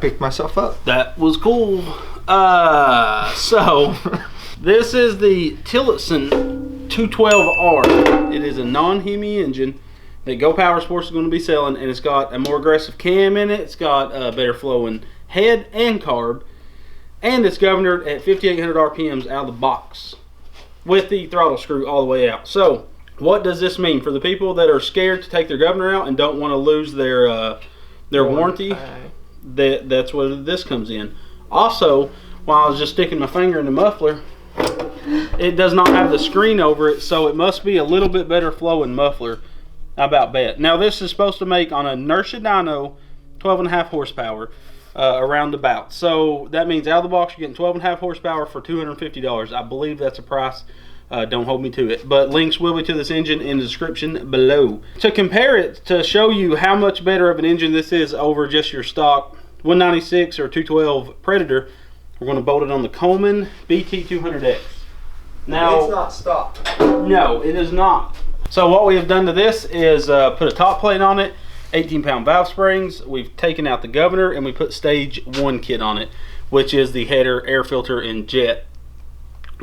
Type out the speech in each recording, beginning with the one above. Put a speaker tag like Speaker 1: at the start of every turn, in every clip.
Speaker 1: picked myself up.
Speaker 2: That was cool. So this is the Tillotson 212R. It is a non-Hemi engine that Go Power Sports is going to be selling, and it's got a more aggressive cam in it. It's got a better flowing head and carb, and it's governed at 5,800 RPMs out of the box with the throttle screw all the way out. So what does this mean for the people that are scared to take their governor out and don't want to lose their warranty? That's where this comes in. Also, while I was just sticking my finger in the muffler, it does not have the screen over it, so it must be a little bit better flowing muffler, I about bet. Now this is supposed to make on a inertia dyno 12.5 horsepower around about. So that means out of the box you're getting 12.5 horsepower for $250. I believe that's a price. Don't hold me to it, but links will be to this engine in the description below. To compare it, to show you how much better of an engine this is over just your stock 196 or 212 Predator, we're going to bolt it on the Coleman BT200X. Now,
Speaker 1: it's not stock.
Speaker 2: No, it is not. So what we have done to this is put a top plate on it, 18-pound valve springs. We've taken out the governor and we put stage 1 kit on it, which is the header, air filter, and jet.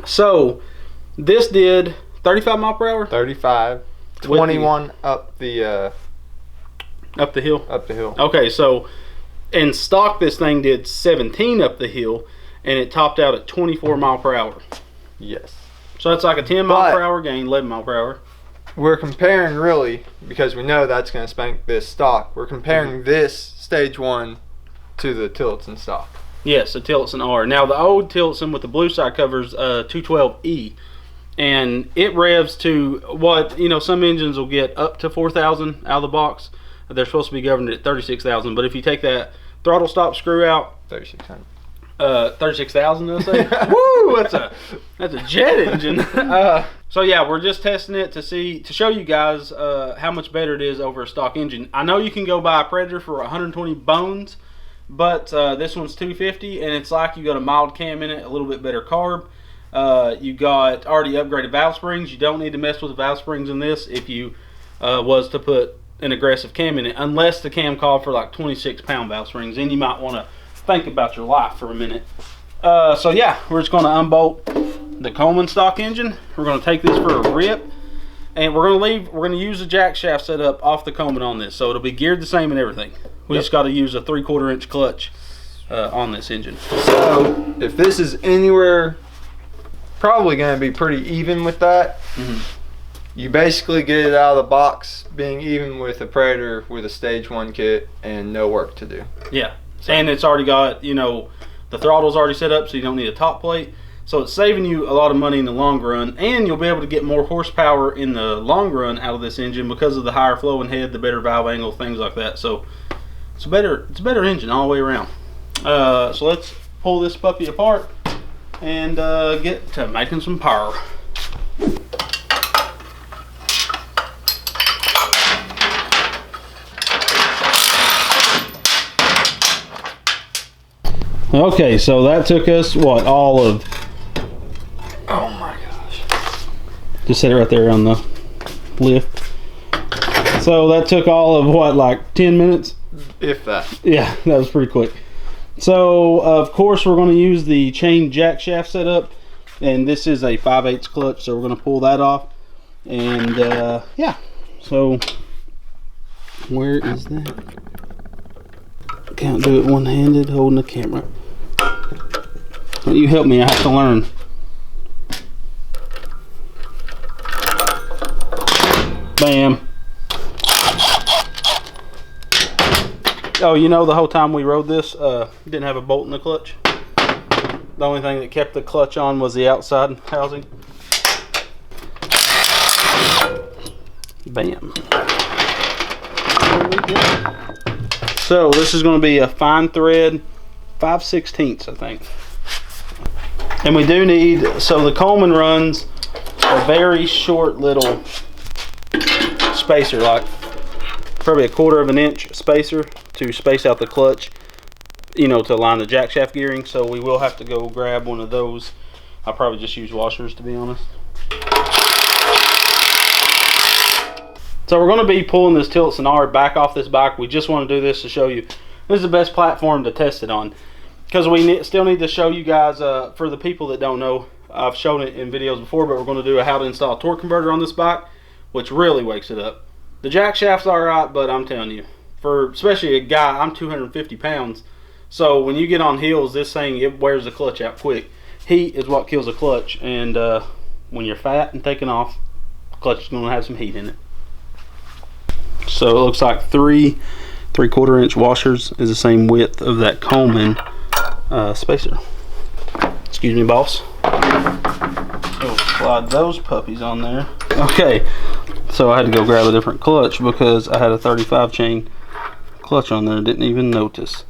Speaker 2: So this did 35 mile per hour?
Speaker 1: 35. 21 up the
Speaker 2: hill?
Speaker 1: Up the hill.
Speaker 2: Okay, so in stock this thing did 17 up the hill, and it topped out at 24 mile per hour.
Speaker 1: Yes.
Speaker 2: So that's like a 10 mile per hour gain, 11 mile per hour.
Speaker 1: We're comparing, really, because we know that's going to spank this stock. We're comparing this stage 1 to the Tillotson stock.
Speaker 2: Yes, the Tillotson R. Now the old Tillotson with the blue side covers 212E, and it revs to what, you know, some engines will get up to 4,000 out of the box. They're supposed to be governed at 36,000, but if you take that throttle stop screw out,
Speaker 1: 3,600.
Speaker 2: 36,000, I say. Woo! That's a jet engine. So yeah, we're just testing it to show you guys how much better it is over a stock engine. I know you can go buy a Predator for 120 bones, but this one's 250, and it's like you got a mild cam in it, a little bit better carb. You got already upgraded valve springs. You don't need to mess with the valve springs in this if you was to put an aggressive cam in it, unless the cam called for like 26-pound valve springs. Then you might want to think about your life for a minute. So yeah, we're just going to unbolt the Coleman stock engine. We're going to take this for a rip, and we're going to use the jack shaft setup off the Coleman on this, so it'll be geared the same and everything. We just got to use a 3/4 inch clutch on this engine.
Speaker 1: So if this is anywhere, probably going to be pretty even with that. You basically get it out of the box being even with a Predator with a stage 1 kit and no work to do.
Speaker 2: Yeah. So, and it's already got, you know, the throttle's already set up, so you don't need a top plate. So it's saving you a lot of money in the long run, and you'll be able to get more horsepower in the long run out of this engine because of the higher flowing head, the better valve angle, things like that. So it's a better engine all the way around. So let's pull this puppy apart and get to making some power. Okay, so that took us, what, all of...
Speaker 1: Oh my gosh.
Speaker 2: Just set it right there on the lift. So that took all of, what, like 10 minutes?
Speaker 1: If that.
Speaker 2: Yeah, that was pretty quick. So, of course, we're going to use the chain jack shaft setup. And this is a 5/8 clutch, so we're going to pull that off. And, yeah. So, where is that? Can't do it one-handed holding the camera. You help me, I have to learn. Bam. Oh, you know, the whole time we rode this, didn't have a bolt in the clutch. The only thing that kept the clutch on was the outside housing. Bam. So this is going to be a fine thread 5/16, I think. And we do need, so the Coleman runs a very short little spacer, like probably a 1/4 inch spacer to space out the clutch, you know, to align the jack shaft gearing. So we will have to go grab one of those. I'll probably just use washers, to be honest. So we're going to be pulling this Tillotson R back off this bike. We just want to do this to show you this is the best platform to test it on, because we still need to show you guys, for the people that don't know, I've shown it in videos before, but we're going to do a how to install a torque converter on this bike, which really wakes it up. The jack shaft's alright, but I'm telling you, for especially a guy, I'm 250 pounds, so when you get on hills, this thing, it wears the clutch out quick. Heat is what kills a clutch, and when you're fat and taking off, the clutch is going to have some heat in it. So it looks like 3/4 inch washers is the same width of that Coleman spacer. Excuse me, boss. Oh, slide those puppies on there. Okay, so I had to go grab a different clutch because I had a 35 chain clutch on there. Didn't even notice.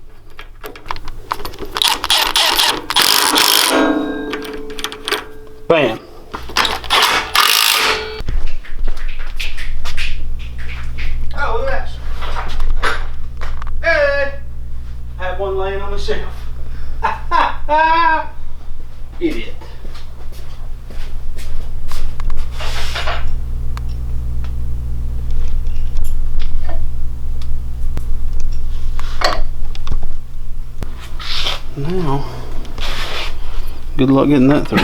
Speaker 2: Bam. Oh, look at that. Hey! I have one laying on the shelf. Idiot. Now, good luck getting that through.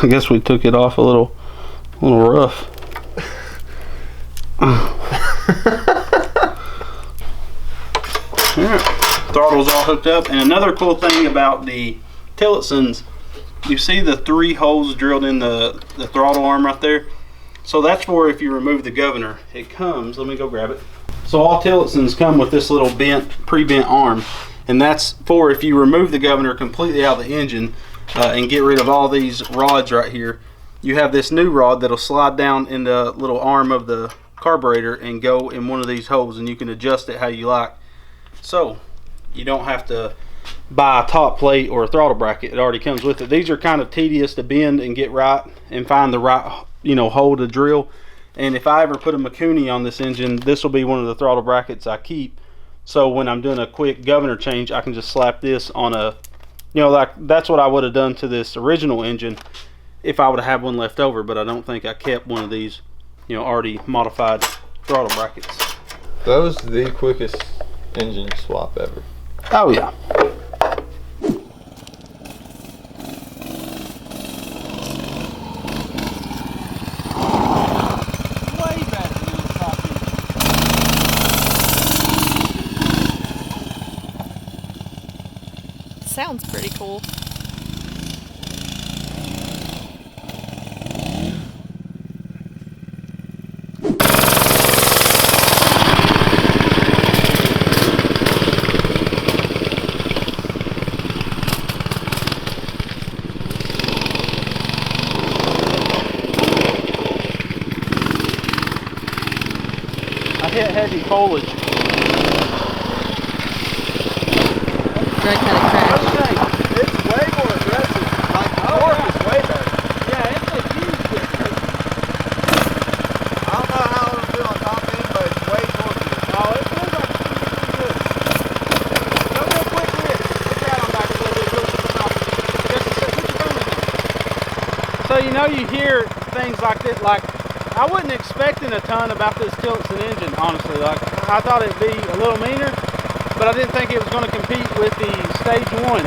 Speaker 2: I guess we took it off a little rough. Yeah, throttle's all hooked up. And another cool thing about the Tillotsons, you see the 3 holes drilled in the throttle arm right there? So that's for if you remove the governor. It comes, let me go grab it. So all Tillotsons come with this little pre-bent arm, and that's for if you remove the governor completely out of the engine and get rid of all these rods right here. You have this new rod that'll slide down in the little arm of the carburetor and go in one of these holes, and you can adjust it how you like. So you don't have to buy a top plate or a throttle bracket. It already comes with it. These are kind of tedious to bend and get right and find the right, you know, hole to drill. And if I ever put a Mikuni on this engine, this will be one of the throttle brackets I keep. So when I'm doing a quick governor change, I can just slap this on a, you know, like that's what I would have done to this original engine if I would have had one left over, but I don't think I kept one of these, you know, already modified throttle brackets.
Speaker 1: That was the quickest engine swap ever.
Speaker 2: Oh yeah. Way better than the top engine.
Speaker 3: Sounds pretty cool.
Speaker 2: Hit heavy foliage.
Speaker 3: That kind of crash.
Speaker 1: It's way more aggressive. Like the torque is way better.
Speaker 2: Yeah, it's a huge difference.
Speaker 1: I don't know how it'll feel on top end, but it's way torquey.
Speaker 2: Oh, it feels like it's pretty good. Go real quick with it. Put your hat on back a little bit. Go to the top. Just put your phone in there. So you know you hear things like this, like I wasn't expecting a ton about this Tillotson engine, honestly. Like I thought it'd be a little meaner, but I didn't think it was going to compete with the Stage 1.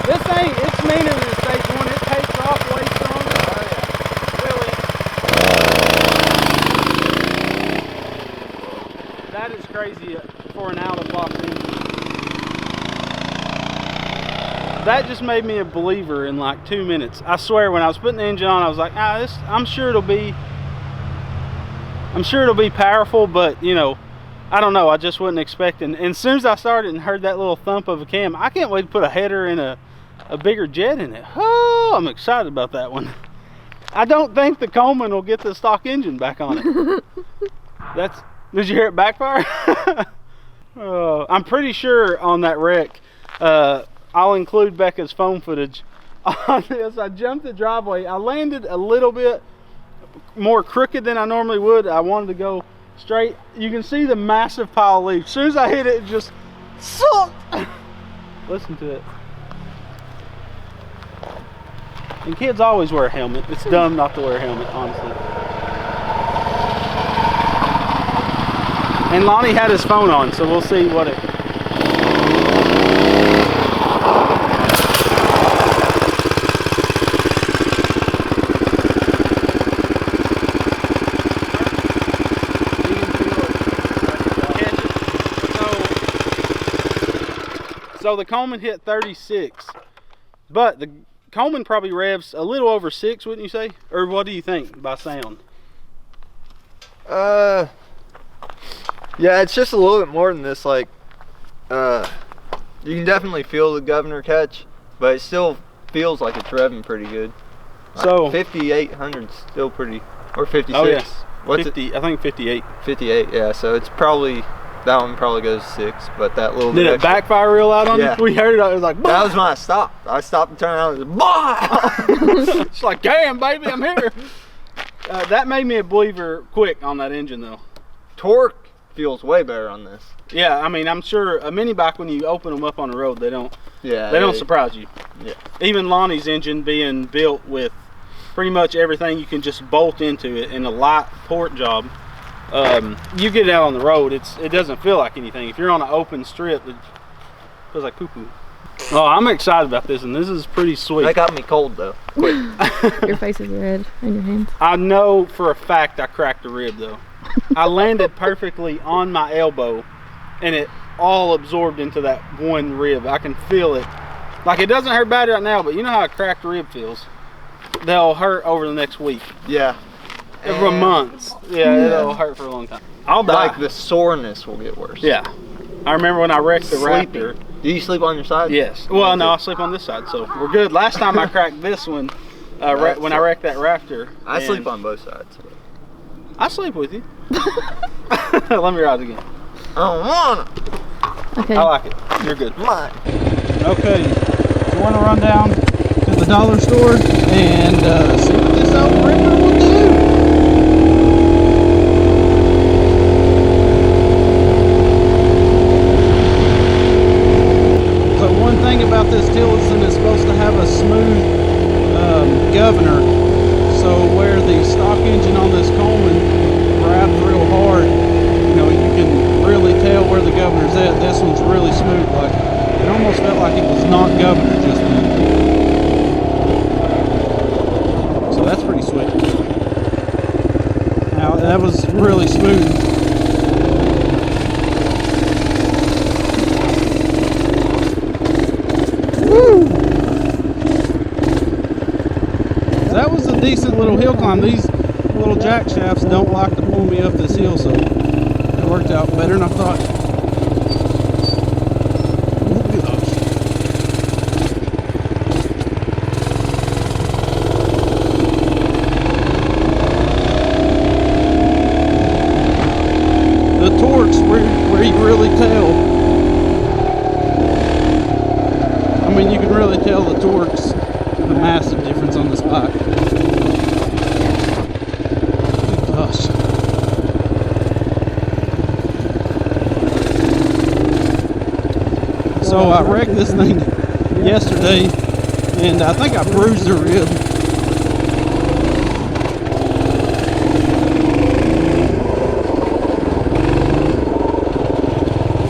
Speaker 2: This thing, it's meaner than the Stage 1. It takes off way stronger.
Speaker 1: Oh yeah.
Speaker 2: Really. That is crazy for an out-of-box engine. That just made me a believer in like 2 minutes. I swear, when I was putting the engine on, I was like, I'm sure it'll be powerful, but you know, I don't know, I just wasn't expecting. And as soon as I started and heard that little thump of a cam, I can't wait to put a header and a bigger jet in it. Oh, I'm excited about that one. I don't think the Coleman will get the stock engine back on it. Did you hear it backfire? I'm pretty sure on that wreck, I'll include Becca's phone footage on this. I jumped the driveway. I landed a little bit more crooked than I normally would. I wanted to go straight. You can see the massive pile of leaves. As soon as I hit it, it just sucked. Listen to it. And kids always wear a helmet. It's dumb not to wear a helmet, honestly. And Lonnie had his phone on, so we'll see what it... So the Coleman hit 36, but the Coleman probably revs a little over 6, wouldn't you say? Or what do you think by sound?
Speaker 1: Yeah, it's just a little bit more than this. Like, you can definitely feel the governor catch, but it still feels like it's revving pretty good. Like
Speaker 2: So
Speaker 1: 5,800 still pretty, or 56.
Speaker 2: Oh yeah,
Speaker 1: What's
Speaker 2: 50.
Speaker 1: it?
Speaker 2: I think 58.
Speaker 1: 58. Yeah, so it's probably that one probably goes 6, but that little
Speaker 2: Did
Speaker 1: bit
Speaker 2: it
Speaker 1: extra-
Speaker 2: backfire real out on
Speaker 1: Yeah.
Speaker 2: you? We heard it. It was like, bah!
Speaker 1: That was when I stopped. I stopped and turned around and was bah!
Speaker 2: It's like, damn, baby, I'm here. That made me a believer quick on that engine, though.
Speaker 1: Torque feels way better on this.
Speaker 2: Yeah, I mean, I'm sure a mini bike, when you open them up on the road, they don't surprise you.
Speaker 1: Yeah.
Speaker 2: Even Lonnie's engine being built with pretty much everything you can just bolt into it in a light port job. You get it out on the road, it doesn't feel like anything. If you're on an open strip, it feels like poo-poo. Oh, I'm excited about this, and this is pretty sweet.
Speaker 1: That got me cold though. Quick.
Speaker 3: Your face is red on your hands.
Speaker 2: I know for a fact I cracked a rib though. I landed perfectly on my elbow, and it all absorbed into that one rib. I can feel it. Like, it doesn't hurt bad right now, but you know how a cracked rib feels. They'll hurt over the next week.
Speaker 1: Yeah.
Speaker 2: For months. Yeah, it'll hurt for a long time. I'll die.
Speaker 1: Like the soreness will get worse.
Speaker 2: Yeah. I remember when I wrecked the
Speaker 1: Sleeping.
Speaker 2: Raptor.
Speaker 1: Do you sleep on your side?
Speaker 2: Yes. Well, no, I sleep on this side, so we're good. Last time I cracked this one, when I wrecked that Raptor.
Speaker 1: I sleep on both sides.
Speaker 2: I sleep with you. Let me ride again.
Speaker 1: I don't wanna.
Speaker 3: Okay.
Speaker 2: I like it. You're good.
Speaker 1: Mine.
Speaker 2: Okay. So we're gonna run down to the dollar store and see what this old ripper will do. So one thing about this Tillotson is supposed to have a smooth governor. So where the stock engine on this Coleman grabs real hard, you know, you can really tell where the governor's at. This one's really smooth. Like, it almost felt like it was not governor just then. So that's pretty sweet. Now that was really smooth. Woo! That was a decent little hill climb. These little jack shafts don't like to pull me up this hill, so it worked out better than I thought. Oh gosh. The torque's where you really tell. I mean, you can really tell the torque's a massive difference on this bike. Gosh. So I wrecked this thing yesterday, and I think I bruised the rib.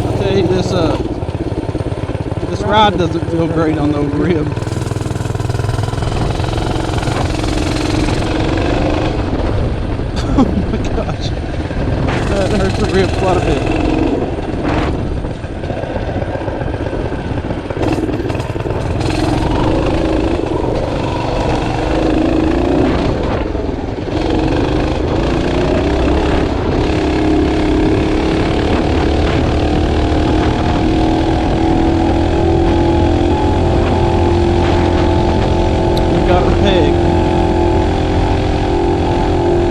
Speaker 2: I'll tell you, this ride doesn't feel great on those ribs. Oh my gosh, that hurts the rib quite a bit. We got her pegged.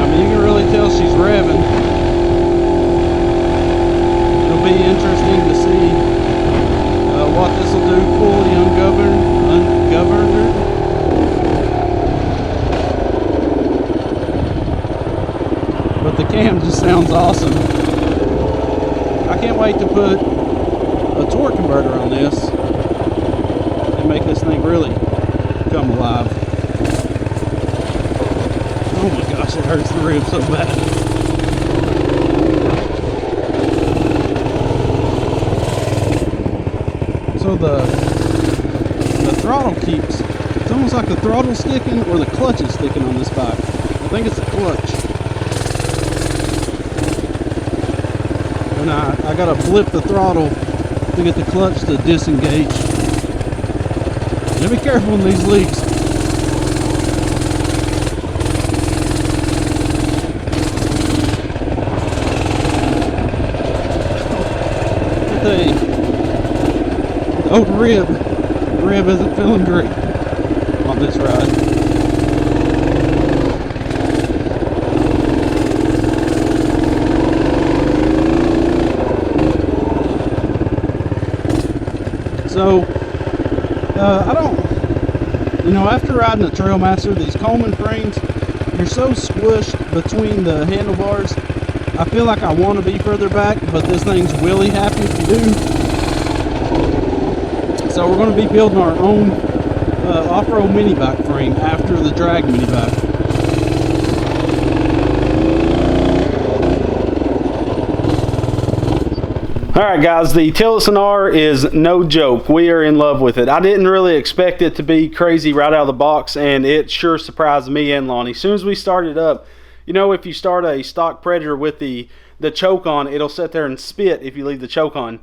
Speaker 2: I mean, you can really tell she's revving. It'll be interesting to see what this will do fully ungoverned. But the cam just sounds awesome. I can't wait to put a torque converter on this and make this thing really come alive. Oh my gosh, it hurts the rib so bad. So the throttle keeps, it's almost like the throttle's sticking or the clutch is sticking on this bike. I think it's the clutch. And I gotta blip the throttle to get the clutch to disengage. You be careful in these leaks. The old rib isn't feeling great on this ride. So I don't, after riding a Trailmaster, these Coleman frames, you're so squished between the handlebars. I feel like I want to be further back, but this thing's really happy if you do. So we're going to be building our own off-road mini bike frame after the drag mini bike. Alright guys, the Tillotson R is no joke. We are in love with it. I didn't really expect it to be crazy right out of the box, and it sure surprised me and Lonnie. As soon as we started up, if you start a stock Predator with the choke on, it'll sit there and spit if you leave the choke on.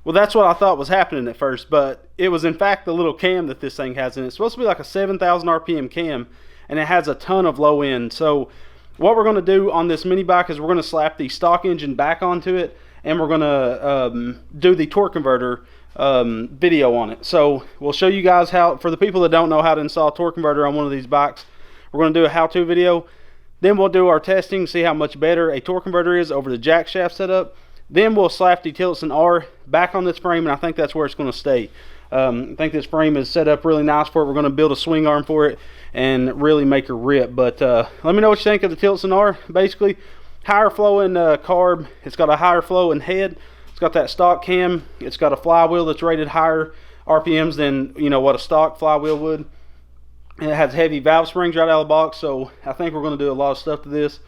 Speaker 2: Well, that's what I thought was happening at first, but it was in fact the little cam that this thing has in it. It's supposed to be like a 7,000 RPM cam, and it has a ton of low end. So what we're going to do on this mini bike is we're going to slap the stock engine back onto it, and we're going to do the torque converter video on it. So we'll show you guys how, for the people that don't know how to install a torque converter on one of these bikes, we're going to do a how-to video. Then we'll do our testing, see how much better a torque converter is over the jack shaft setup. Then we'll slap the Tillotson R back on this frame, and I think that's where it's going to stay. I think this frame is set up really nice for it. We're going to build a swing arm for it and really make her rip. But let me know what you think of the Tillotson R. Basically, higher flowing carb. It's got a higher flowing head. It's got that stock cam. It's got a flywheel that's rated higher RPMs than what a stock flywheel would. And it has heavy valve springs right out of the box, so I think we're going to do a lot of stuff to this.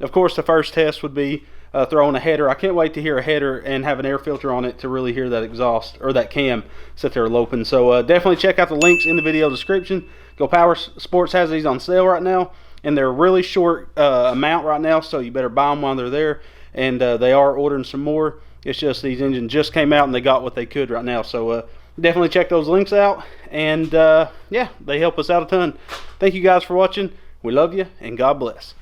Speaker 2: Of course, the first test would be throwing a header. I can't wait to hear a header and have an air filter on it to really hear that exhaust, or that cam, sit there loping. So definitely check out the links in the video description. Go Power Sports has these on sale right now, and they're really short amount right now, so you better buy them while they're there. And they are ordering some more. It's just these engines just came out and they got what they could right now. So definitely check those links out, and yeah, they help us out a ton. Thank you guys for watching. We love you, and God bless.